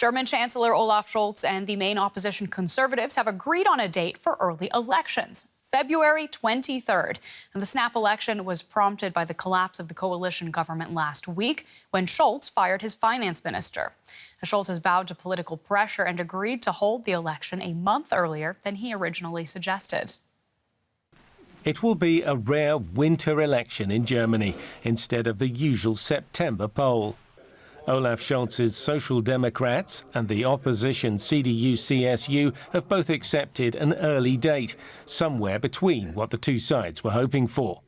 German Chancellor Olaf Scholz and the main opposition Conservatives have agreed on a date for early elections, February 23rd. And the snap election was prompted by the collapse of the coalition government last week when Scholz fired his finance minister. Scholz has bowed to political pressure and agreed to hold the election a month earlier than he originally suggested. It will be a rare winter election in Germany instead of the usual September poll. Olaf Scholz's Social Democrats and the opposition CDU-CSU have both accepted an early date, somewhere between what the two sides were hoping for.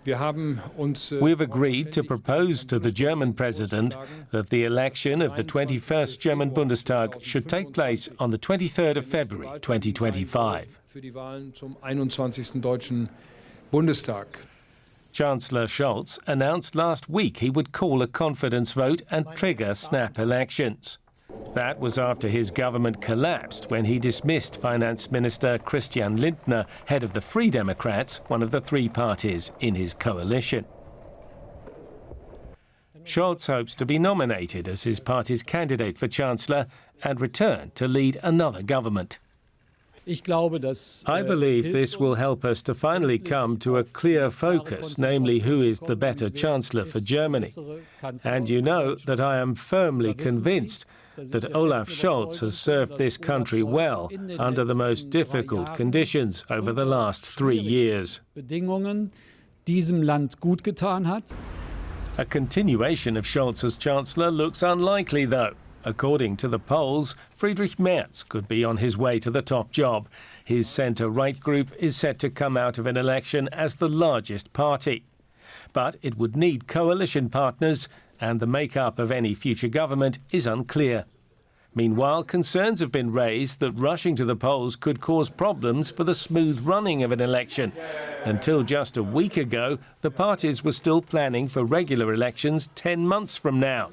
We've agreed to propose to the German president that the election of the 21st German Bundestag should take place on the 23rd of February 2025. Chancellor Scholz announced last week he would call a confidence vote and trigger snap elections. That was after his government collapsed when he dismissed Finance Minister Christian Lindner, head of the Free Democrats, one of the three parties in his coalition. Scholz hopes to be nominated as his party's candidate for Chancellor and return to lead another government. I believe this will help us to finally come to a clear focus, namely who is the better Chancellor for Germany. And you know that I am firmly convinced that Olaf Scholz has served this country well under the most difficult conditions over the last 3 years. A continuation of Scholz as Chancellor looks unlikely, though. According to the polls, Friedrich Merz could be on his way to the top job. His centre-right group is set to come out of an election as the largest party. But it would need coalition partners, and the makeup of any future government is unclear. Meanwhile, concerns have been raised that rushing to the polls could cause problems for the smooth running of an election. Until just a week ago, the parties were still planning for regular elections 10 months from now.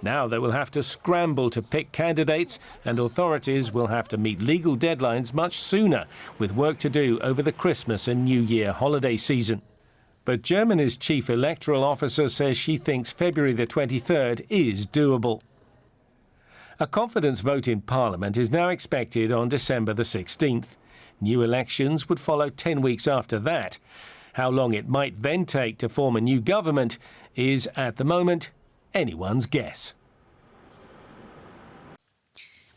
Now they will have to scramble to pick candidates, and authorities will have to meet legal deadlines much sooner, with work to do over the Christmas and New Year holiday season. But Germany's chief electoral officer says she thinks February the 23rd is doable. A confidence vote in Parliament is now expected on December the 16th. New elections would follow 10 weeks after that. How long it might then take to form a new government is, at the moment, anyone's guess.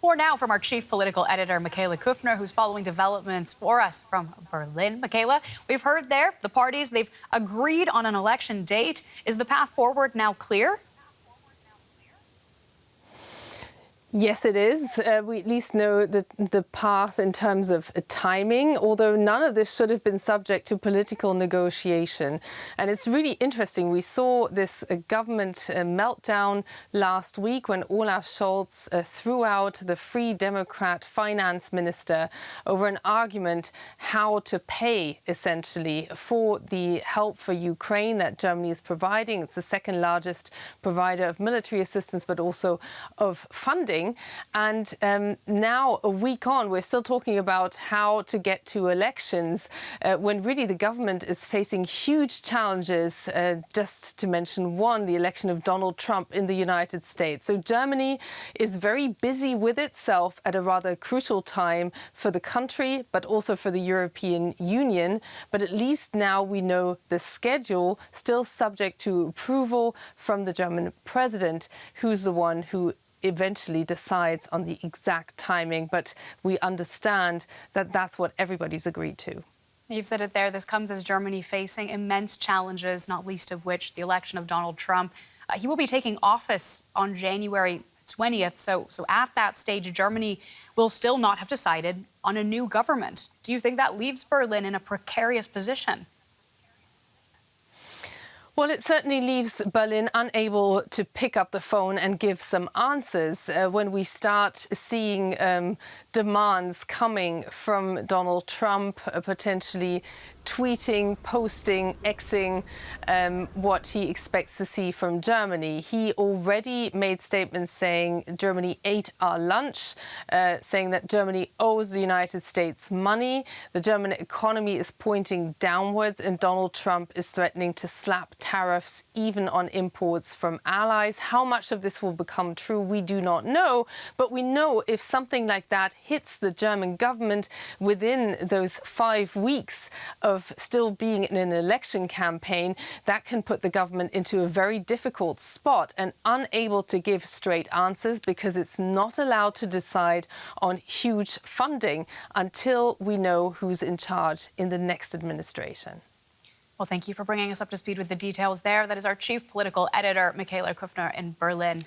More now from our chief political editor, Michaela Küfner, who's following developments for us from Berlin. Michaela, we've heard there the parties, they've agreed on an election date. Is the path forward now clear? Yes, it is. We at least know the path in terms of timing, although none of this should have been subject to political negotiation. And it's really interesting. We saw this government meltdown last week when Olaf Scholz threw out the Free Democrat finance minister over an argument how to pay, essentially, for the help for Ukraine that Germany is providing. It's the second largest provider of military assistance, but also of funding. And now, a week on, we're still talking about how to get to elections when really the government is facing huge challenges, just to mention one, the election of Donald Trump in the United States. So Germany is very busy with itself at a rather crucial time for the country, but also for the European Union. But at least now we know the schedule, still subject to approval from the German president, who's the one who eventually decides on the exact timing. But we understand that that's what everybody's agreed to. You've said it there. This comes as Germany facing immense challenges, not least of which the election of Donald Trump. He will be taking office on January 20th. So at that stage, Germany will still not have decided on a new government. Do you think that leaves Berlin in a precarious position? Well, it certainly leaves Berlin unable to pick up the phone and give some answers when we start seeing demands coming from Donald Trump, potentially tweeting, posting, Xing what he expects to see from Germany. He already made statements saying Germany ate our lunch, saying that Germany owes the United States money. The German economy is pointing downwards, and Donald Trump is threatening to slap tariffs even on imports from allies. How much of this will become true, we do not know. But we know if something like that hits the German government within those 5 weeks of still being in an election campaign, that can put the government into a very difficult spot and unable to give straight answers, because it's not allowed to decide on huge funding until we know who's in charge in the next administration. Well, thank you for bringing us up to speed with the details there. That is our chief political editor, Michaela Küfner in Berlin.